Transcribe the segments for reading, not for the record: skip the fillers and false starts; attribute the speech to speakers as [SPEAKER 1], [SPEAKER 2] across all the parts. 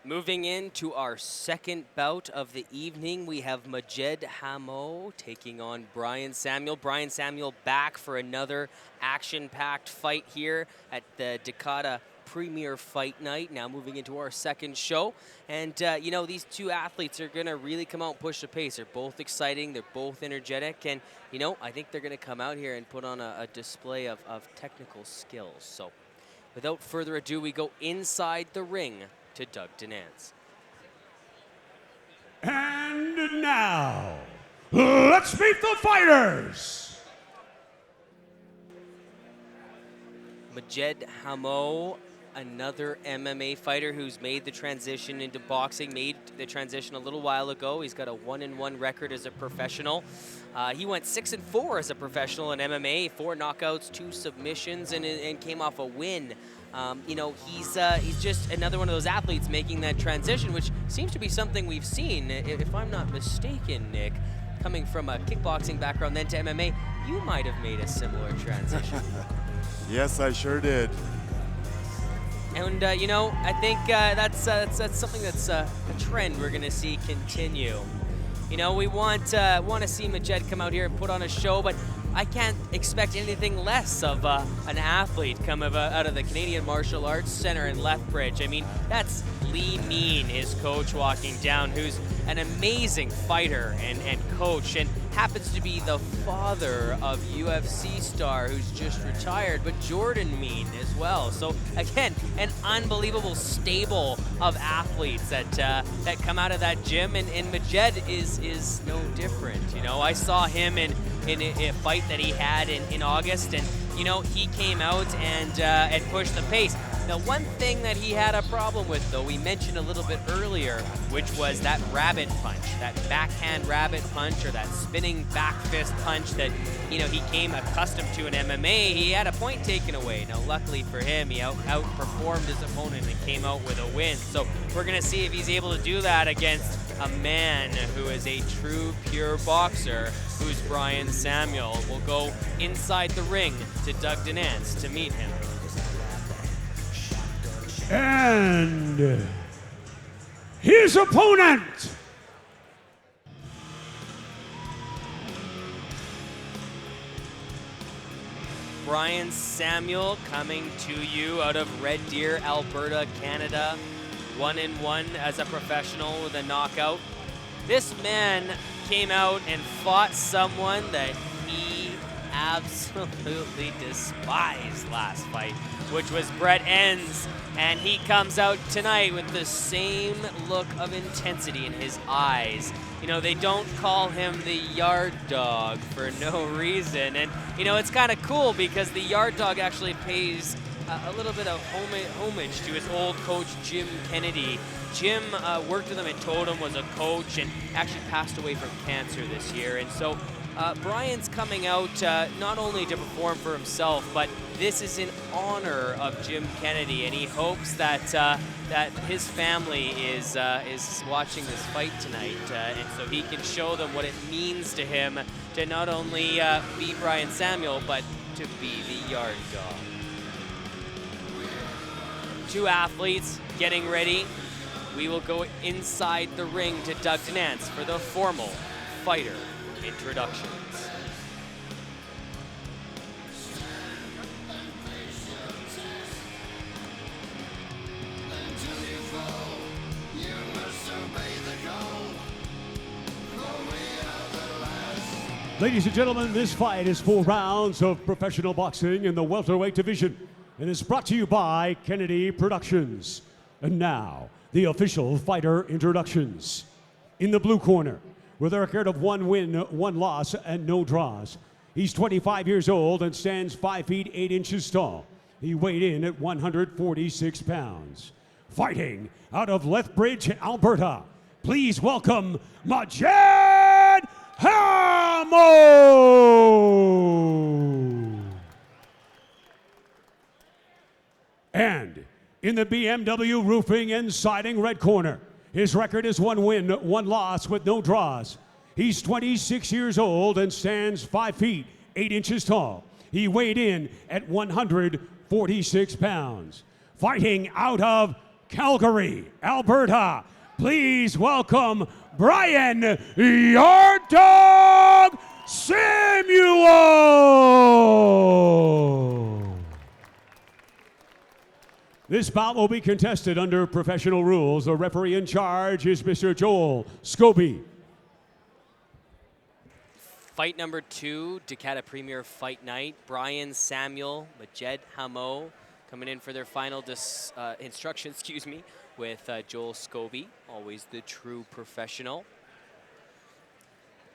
[SPEAKER 1] Moving into our second bout of the evening, we have Hammo taking on Brian Samuel. Brian Samuel back for another action-packed fight here at the Dekada Premier Fight Night. Now moving into our second show. And, you know, these two athletes are going to really come out and push the pace. They're both exciting. They're both energetic. And, you know, I think they're going to come out here and put on a display of technical skills. So without further ado, we go inside the ring to Doug Denance.
[SPEAKER 2] And now, let's meet the fighters!
[SPEAKER 1] Hammo, another MMA fighter who's made the transition into boxing, made the transition a little while ago. He's got a 1-1 record as a professional. He went 6-4 as a professional in MMA, 4 knockouts, 2 submissions, and came off a win. You know, he's just another one of those athletes making that transition, which seems to be something we've seen. If I'm not mistaken, Nick, coming from a kickboxing background then to MMA, you might have made a similar transition.
[SPEAKER 3] Yes, I sure did.
[SPEAKER 1] And, you know, I think that's something that's a trend we're going to see continue. You know, we want to see Majed come out here and put on a show, but I can't expect anything less of an athlete come out of the Canadian Martial Arts Center in Lethbridge. I mean, that's Lee Mean, his coach, walking down, who's an amazing fighter and coach, and happens to be the father of UFC star who's just retired, but Jordan Mean as well. So again, an unbelievable stable of athletes that come out of that gym, and Majed is no different. You know, I saw him in a fight that he had in August, and you know, he came out and pushed the pace. Now, one thing that he had a problem with, though, we mentioned a little bit earlier, which was that rabbit punch, that backhand rabbit punch, or that spinning back fist punch that, you know, he came accustomed to in MMA. He had a point taken away. Now, luckily for him, he outperformed his opponent and came out with a win. So we're going to see if he's able to do that against a man who is a true, pure boxer, who's Brian Samuel. We'll go inside the ring to Doug Denance to meet him.
[SPEAKER 2] And his opponent,
[SPEAKER 1] Brian Samuel, coming to you out of Red Deer, Alberta, Canada. 1-1 as a professional with a knockout. This man came out and fought someone that he absolutely despised last fight, which was Brett Enns. And he comes out tonight with the same look of intensity in his eyes. You know, they don't call him the Yard Dog for no reason. And, you know, it's kind of cool because the Yard Dog actually pays a little bit of homage to his old coach, Jim Kennedy. Jim worked with him at Totem, was a coach, and actually passed away from cancer this year. And so Brian's coming out not only to perform for himself, but this is in honor of Jim Kennedy, and he hopes that that his family is watching this fight tonight, and so he can show them what it means to him to not only be Brian Samuel, but to be the Yard Dog. Two athletes getting ready. We will go inside the ring to Doug Denance for the formal fighter introductions.
[SPEAKER 2] ladies and gentlemen, this fight is 4 rounds of professional boxing in the welterweight division and is brought to you by Kennedy Productions. And now, the official fighter introductions. In the blue corner, with a record of 1 win, 1 loss, and no draws, he's 25 years old and stands 5 feet 8 inches tall. He weighed in at 146 pounds. Fighting out of Lethbridge, Alberta, please welcome Majed Hammo! And in the BMW roofing and siding red corner, his record is 1 win, 1 loss with no draws. He's 26 years old and stands 5 feet 8 inches tall. He weighed in at 146 pounds. Fighting out of Calgary, Alberta, please welcome Brian Yard Dog Samuel. This bout will be contested under professional rules. The referee in charge is Mr. Joel Scobie.
[SPEAKER 1] Fight number 2, Dekada Premier Fight Night. Brian Samuel, Majed Hammo coming in for their final instruction, with Joel Scobie, always the true professional.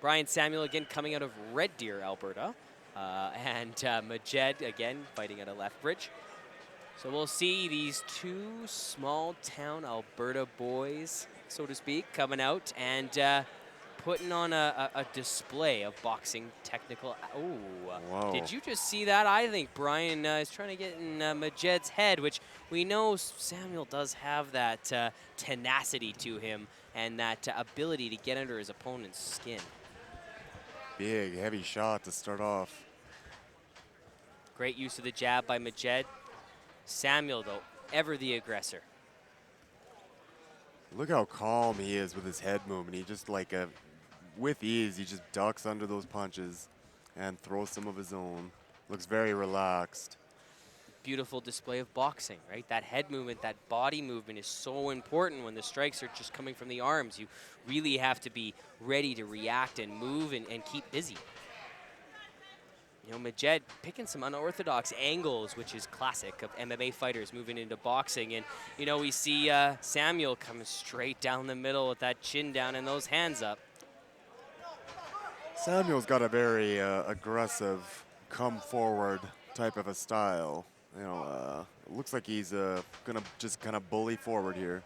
[SPEAKER 1] Brian Samuel again coming out of Red Deer, Alberta. And Majed again fighting out of Lethbridge. So we'll see these two small town Alberta boys, so to speak, coming out and putting on a display of boxing technical. Oh, did you just see that? I think Brian is trying to get in Majed's head, which we know Samuel does have that tenacity to him and that ability to get under his opponent's skin.
[SPEAKER 3] Big, heavy shot to start off.
[SPEAKER 1] Great use of the jab by Majed. Samuel, though, ever the aggressor.
[SPEAKER 3] Look how calm he is with his head movement. He just with ease, he just ducks under those punches and throws some of his own. Looks very relaxed.
[SPEAKER 1] Beautiful display of boxing, right? That head movement, that body movement is so important when the strikes are just coming from the arms. You really have to be ready to react and move and keep busy. You know, Majed picking some unorthodox angles, which is classic of MMA fighters moving into boxing. And, you know, we see Samuel coming straight down the middle with that chin down and those hands up.
[SPEAKER 3] Samuel's got a very aggressive, come forward type of a style. You know, it looks like he's gonna just kind of bully forward here.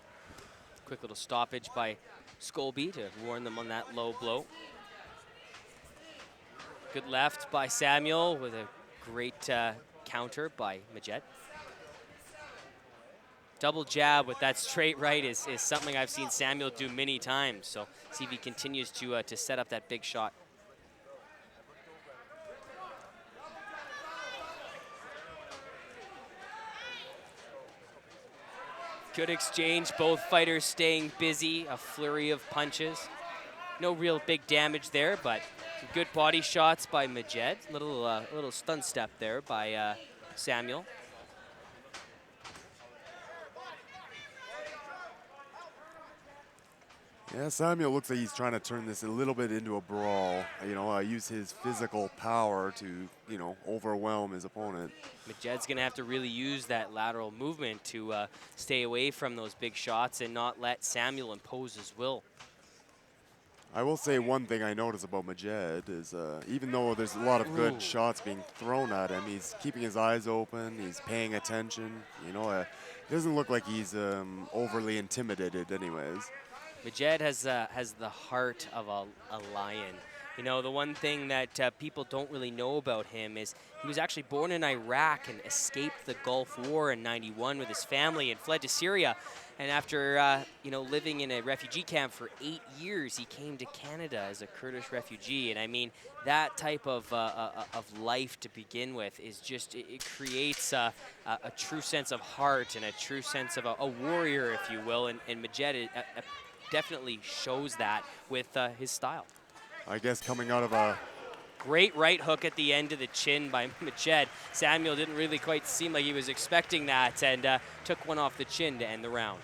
[SPEAKER 1] Quick little stoppage by Scobie to warn them on that low blow. Good left by Samuel with a great counter by Majed. Double jab with that straight right is something I've seen Samuel do many times. So see if he continues to set up that big shot. Good exchange, both fighters staying busy, a flurry of punches. No real big damage there, but some good body shots by Majed. Little stun step there by Samuel.
[SPEAKER 3] Yeah, Samuel looks like he's trying to turn this a little bit into a brawl. You know, use his physical power to, you know, overwhelm his opponent.
[SPEAKER 1] Majed's gonna have to really use that lateral movement to stay away from those big shots and not let Samuel impose his will.
[SPEAKER 3] I will say one thing I notice about Majed is even though there's a lot of good shots being thrown at him, he's keeping his eyes open, he's paying attention. You know, it doesn't look like he's overly intimidated anyways.
[SPEAKER 1] Majed has the heart of a lion. You know, the one thing that people don't really know about him is he was actually born in Iraq and escaped the Gulf War in '91 with his family and fled to Syria. And after, you know, living in a refugee camp for 8 years, he came to Canada as a Kurdish refugee. And I mean, that type of life to begin with is just, it creates a true sense of heart and a true sense of a warrior, if you will. And Majed definitely shows that with his style.
[SPEAKER 3] I guess coming out of a
[SPEAKER 1] great right hook at the end of the chin by Majed. Samuel didn't really quite seem like he was expecting that and took one off the chin to end the round.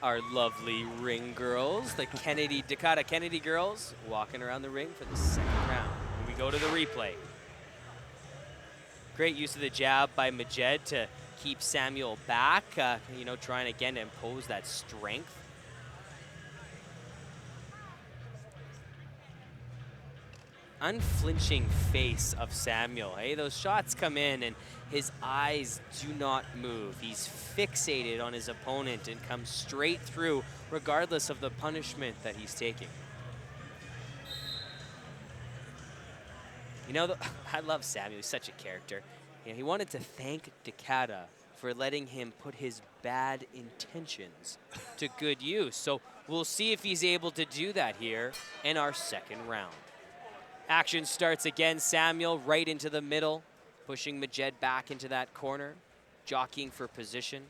[SPEAKER 1] Our lovely ring girls, the Dekada Kennedy girls, walking around the ring for the second round. And we go to the replay. Great use of the jab by Majed to keep Samuel back, you know, trying again to impose that strength. Unflinching face of Samuel. Hey, those shots come in and his eyes do not move. He's fixated on his opponent and comes straight through regardless of the punishment that he's taking. You know, I love Samuel. He's such a character. You know, he wanted to thank Dekada for letting him put his bad intentions to good use. So we'll see if he's able to do that here in our second round. Action starts again. Samuel right into the middle, pushing Majed back into that corner, jockeying for position.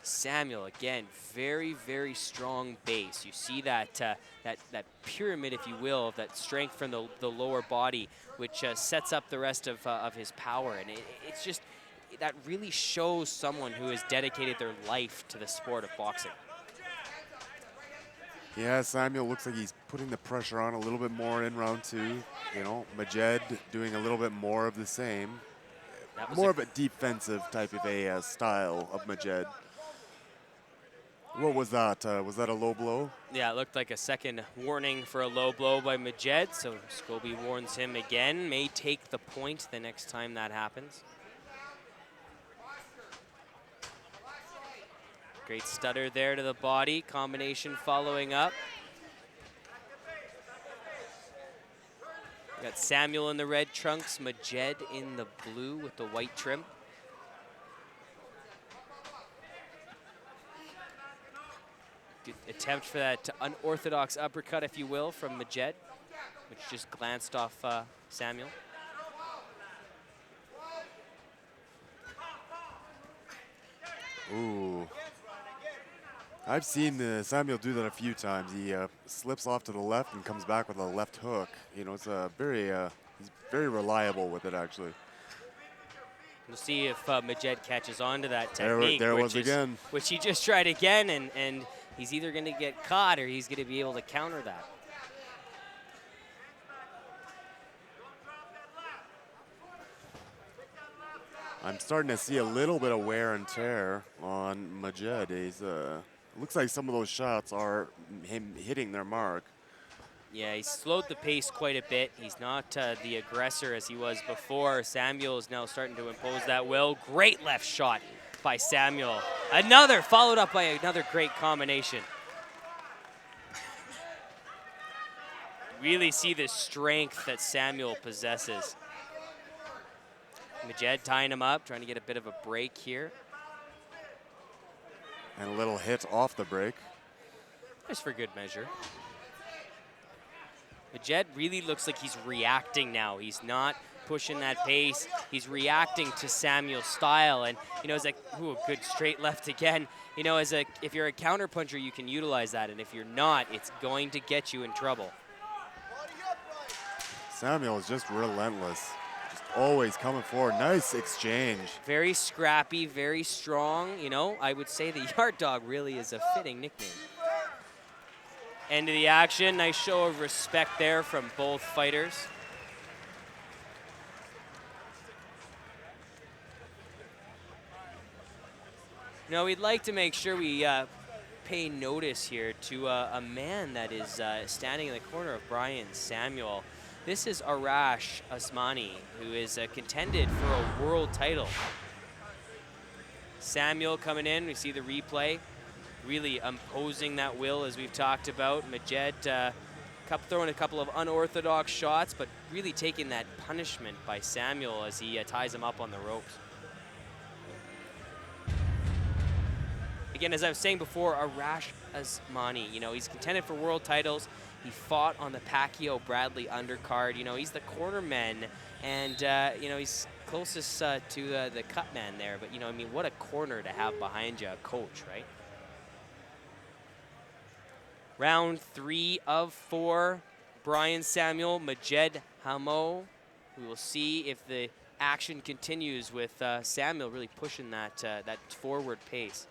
[SPEAKER 1] Samuel, again, very, very strong base. You see that that pyramid, if you will, of that strength from the lower body, which sets up the rest of his power. And it's just, that really shows someone who has dedicated their life to the sport of boxing.
[SPEAKER 3] Yeah, Samuel looks like he's putting the pressure on a little bit more in round 2. You know, Majed doing a little bit more of the same. More of a defensive type of a style of Majed. What was that? Was that a low blow?
[SPEAKER 1] Yeah, it looked like a second warning for a low blow by Majed, so Scobie warns him again. May take the point the next time that happens. Great stutter there to the body, combination following up. Got Samuel in the red trunks, Majed in the blue with the white trim. Good attempt for that unorthodox uppercut, if you will, from Majed, which just glanced off Samuel.
[SPEAKER 3] Ooh. I've seen Samuel do that a few times. He slips off to the left and comes back with a left hook. You know, it's a he's very reliable with it, actually.
[SPEAKER 1] We'll see if Majed catches on to that technique.
[SPEAKER 3] There was again.
[SPEAKER 1] Which he just tried again, and he's either going to get caught or he's going to be able to counter that.
[SPEAKER 3] I'm starting to see a little bit of wear and tear on Majed. He's looks like some of those shots are him hitting their mark.
[SPEAKER 1] Yeah, he's slowed the pace quite a bit. He's not the aggressor as he was before. Samuel is now starting to impose that will. Great left shot by Samuel. Another, followed up by another great combination. Really see the strength that Samuel possesses. Majed tying him up, trying to get a bit of a break here.
[SPEAKER 3] And a little hit off the break.
[SPEAKER 1] Just for good measure. Majed really looks like he's reacting now. He's not pushing that pace. He's reacting to Samuel's style. And, you know, it's like, ooh, a good straight left again. You know, if you're a counter puncher, you can utilize that. And if you're not, it's going to get you in trouble.
[SPEAKER 3] Samuel is just relentless. Just always coming forward. Nice exchange.
[SPEAKER 1] Very scrappy, very strong. You know, I would say the Yard Dog really is a fitting nickname. End of the action. Nice show of respect there from both fighters. You know, we'd like to make sure we pay notice here to a man that is standing in the corner of Brian Samuel. This is Arash Asmani, who is contended for a world title. Samuel coming in, we see the replay. Really imposing that will, as we've talked about. Majed throwing a couple of unorthodox shots, but really taking that punishment by Samuel as he ties him up on the ropes. Again, as I was saying before, Arash Asmani, you know, he's contended for world titles. He fought on the Pacquiao-Bradley undercard. You know, he's the cornerman, and, you know, he's closest to the cut man there. But, you know, I mean, what a corner to have behind you, a coach, right? Round 3 of 4, Brian Samuel, Majed Hammo. We will see if the action continues with Samuel really pushing that that forward pace.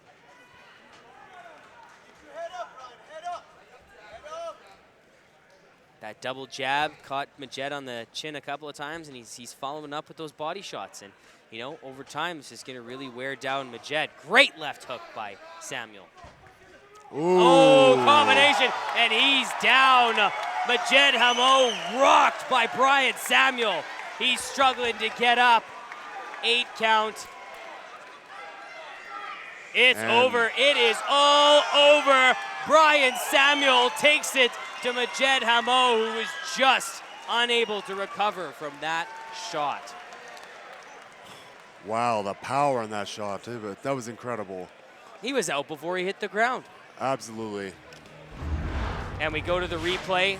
[SPEAKER 1] That double jab caught Majed on the chin a couple of times, and he's following up with those body shots. And, you know, over time, it's just going to really wear down Majed. Great left hook by Samuel.
[SPEAKER 3] Ooh.
[SPEAKER 1] Oh, combination, and he's down. Majed Hammo rocked by Brian Samuel. He's struggling to get up. 8 count. It's over. It is all over. Brian Samuel takes it to Majed Hammo, who was just unable to recover from that shot.
[SPEAKER 3] Wow, the power on that shot, too, but that was incredible.
[SPEAKER 1] He was out before he hit the ground.
[SPEAKER 3] Absolutely.
[SPEAKER 1] And we go to the replay.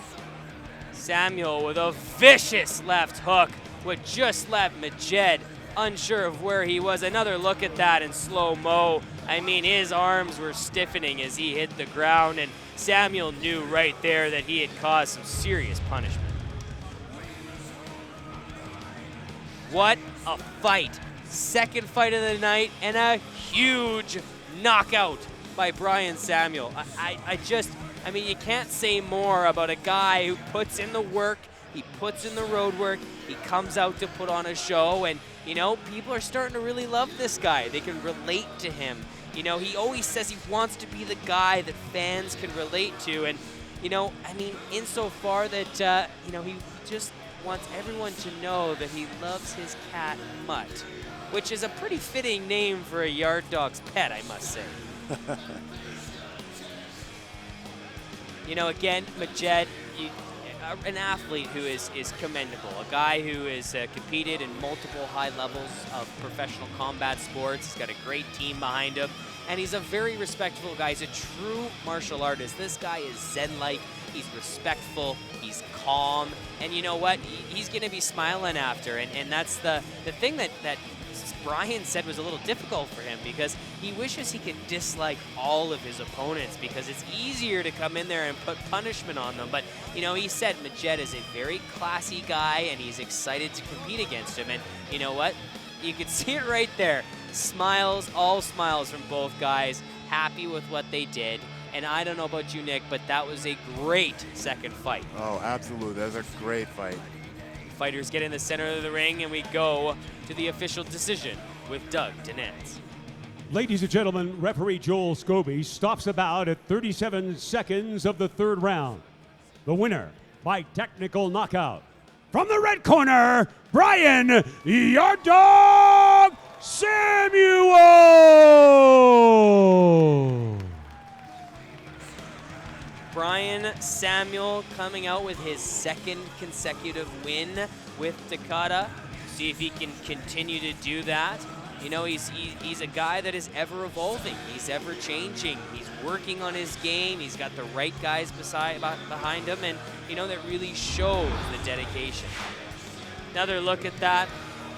[SPEAKER 1] Samuel with a vicious left hook would just left Majed unsure of where he was. Another look at that in slow-mo. I mean, his arms were stiffening as he hit the ground, and Samuel knew right there that he had caused some serious punishment. What a fight. Second fight of the night, and a huge knockout by Brian Samuel. I mean, you can't say more about a guy who puts in the work, he puts in the road work, he comes out to put on a show, and, you know, people are starting to really love this guy. They can relate to him. You know, he always says he wants to be the guy that fans can relate to, and, you know, I mean, insofar that, you know, he just wants everyone to know that he loves his cat, Mutt, which is a pretty fitting name for a yard dog's pet, I must say. You know, again, Majed, an athlete who is commendable, a guy who has competed in multiple high levels of professional combat sports. He's got a great team behind him, and he's a very respectful guy. He's a true martial artist. This guy is zen-like. He's respectful. He's calm, and you know what? He's going to be smiling after, and that's the thing that Brian said was a little difficult for him, because he wishes he could dislike all of his opponents because it's easier to come in there and put punishment on them. But, you know, he said Majed is a very classy guy and he's excited to compete against him. And you know what? You can see it right there. Smiles, all smiles from both guys, happy with what they did. And I don't know about you, Nick, but that was a great second fight.
[SPEAKER 3] Oh, absolutely. That was a great fight.
[SPEAKER 1] Fighters get in the center of the ring, and we go to the official decision with Doug Dinetz.
[SPEAKER 2] Ladies and gentlemen, referee Joel Scobie stops about at 37 seconds of the third round. The winner by technical knockout. From the red corner, Brian Yard Dog Samuel!
[SPEAKER 1] Brian Samuel coming out with his second consecutive win with Dekada. See if he can continue to do that. You know, he's a guy that is ever evolving. He's ever changing. He's working on his game. He's got the right guys behind him, and you know, that really shows the dedication. Another look at that.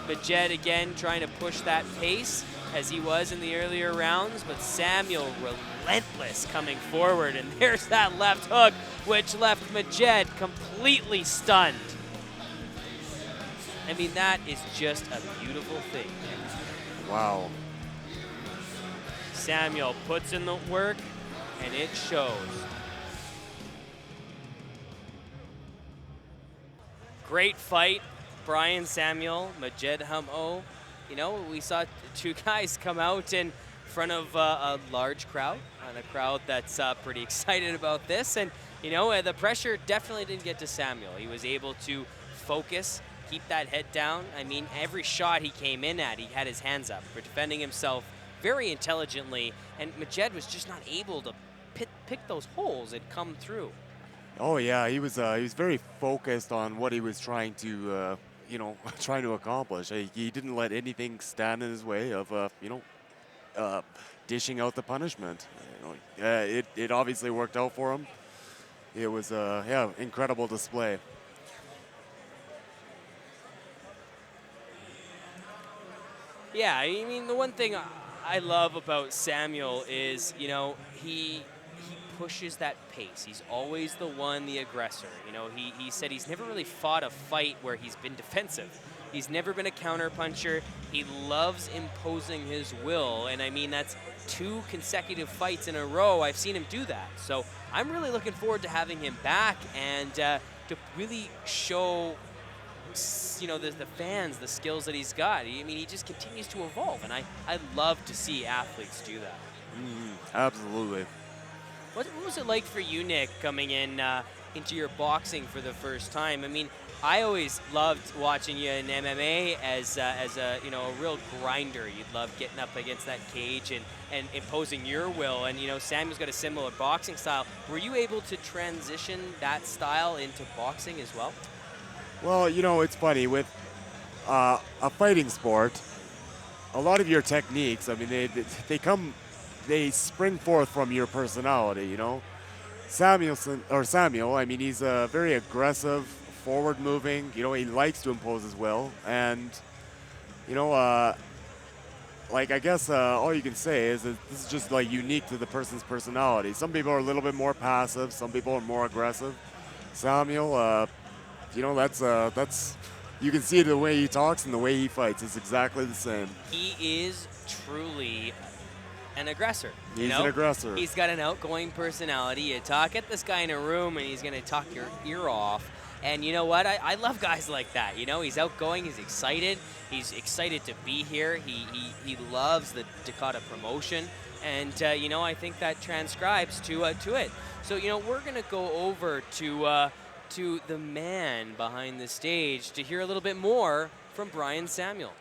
[SPEAKER 1] Majed again trying to push that pace as he was in the earlier rounds, but Samuel relentless coming forward, and there's that left hook, which left Majed completely stunned. I mean, that is just a beautiful thing.
[SPEAKER 3] Wow.
[SPEAKER 1] Samuel puts in the work, and it shows. Great fight, Brian Samuel, Majed Hammo. You know, we saw two guys come out in front of a large crowd, and a crowd that's pretty excited about this. And, you know, the pressure definitely didn't get to Samuel. He was able to focus, keep that head down. I mean, every shot he came in at, he had his hands up for defending himself very intelligently. And Majed was just not able to pick those holes and come through.
[SPEAKER 3] Oh yeah, he was very focused on what he was trying to you know, trying to accomplish. He didn't let anything stand in his way of you know, dishing out the punishment. You know, it obviously worked out for him. It was yeah, incredible display.
[SPEAKER 1] Yeah, I mean, the one thing I love about Samuel is, you know, he pushes that pace. He's always the one, the aggressor. You know, he said he's never really fought a fight where he's been defensive. He's never been a counterpuncher. He loves imposing his will, and I mean, that's 2 consecutive fights in a row. I've seen him do that. So I'm really looking forward to having him back and to really show, you know, the fans the skills that he's got. I mean, he just continues to evolve, and I love to see athletes do that.
[SPEAKER 3] Absolutely.
[SPEAKER 1] What was it like for you, Nick, coming in into your boxing for the first time? I mean, I always loved watching you in MMA as a you know, a real grinder. You'd love getting up against that cage and imposing your will. And you know, Samuel's got a similar boxing style. Were you able to transition that style into boxing as well?
[SPEAKER 3] Well, you know, it's funny with a fighting sport. A lot of your techniques, I mean, they come they spring forth from your personality, you know. Samuel, I mean, he's very aggressive, forward-moving. You know, he likes to impose his will, and you know, like I guess all you can say is that this is just like unique to the person's personality. Some people are a little bit more passive, some people are more aggressive. Samuel, you know, that's you can see the way he talks and the way he fights. It's exactly the same.
[SPEAKER 1] He is truly an aggressor.
[SPEAKER 3] He's an aggressor.
[SPEAKER 1] He's got an outgoing personality. You talk at this guy in a room and he's going to talk your ear off. And you know what? I love guys like that. You know, he's outgoing. He's excited. He's excited to be here. He loves the Dekada promotion. And, you know, I think that transcribes to it. So, you know, we're going to go over to the man behind the stage to hear a little bit more from Brian Samuel.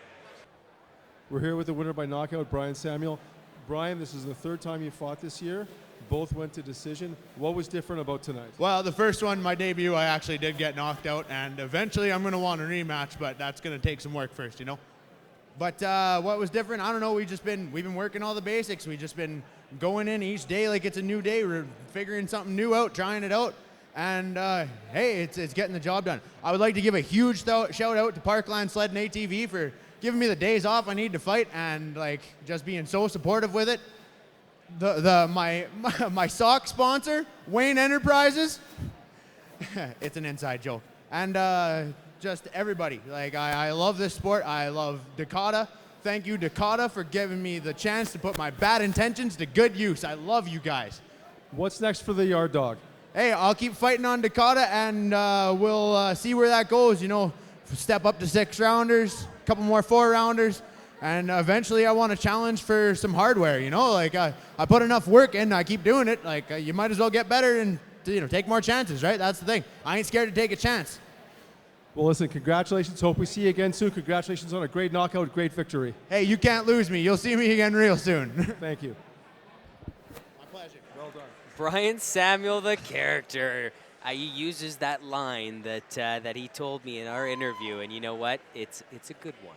[SPEAKER 4] We're here with the winner by knockout, Brian Samuel. Brian, this is the third time you fought this year. Both went to decision. What was different about tonight?
[SPEAKER 5] Well, the first one, my debut, I actually did get knocked out, and eventually I'm going to want a rematch, but that's going to take some work first, you know. But what was different? I don't know. We've been working all the basics. We've just been going in each day like it's a new day. We're figuring something new out, trying it out, and hey, it's getting the job done. I would like to give a huge shout out to Parkland Sled and ATV for giving me the days off I need to fight, and like just being so supportive with it. My sock sponsor, Wayne Enterprises, it's an inside joke, and just everybody. Like I love this sport. I love Dekada. Thank you, Dekada, for giving me the chance to put my bad intentions to good use. I love you guys.
[SPEAKER 4] What's next for the Yard Dog?
[SPEAKER 5] Hey, I'll keep fighting on Dekada, and we'll see where that goes. You know, step up to 6-rounders, a couple more 4-rounders. And eventually I want to challenge for some hardware, you know, like I put enough work in, I keep doing it, like you might as well get better and, you know, take more chances, right? That's the thing. I ain't scared to take a chance.
[SPEAKER 4] Well, listen, congratulations. Hope we see you again soon. Congratulations on a great knockout, great victory.
[SPEAKER 5] Hey, you can't lose me. You'll see me again real soon.
[SPEAKER 4] Thank you.
[SPEAKER 5] My pleasure.
[SPEAKER 4] Well done.
[SPEAKER 1] Brian Samuel, the character. He uses that line that he told me in our interview, and you know what? It's a good one.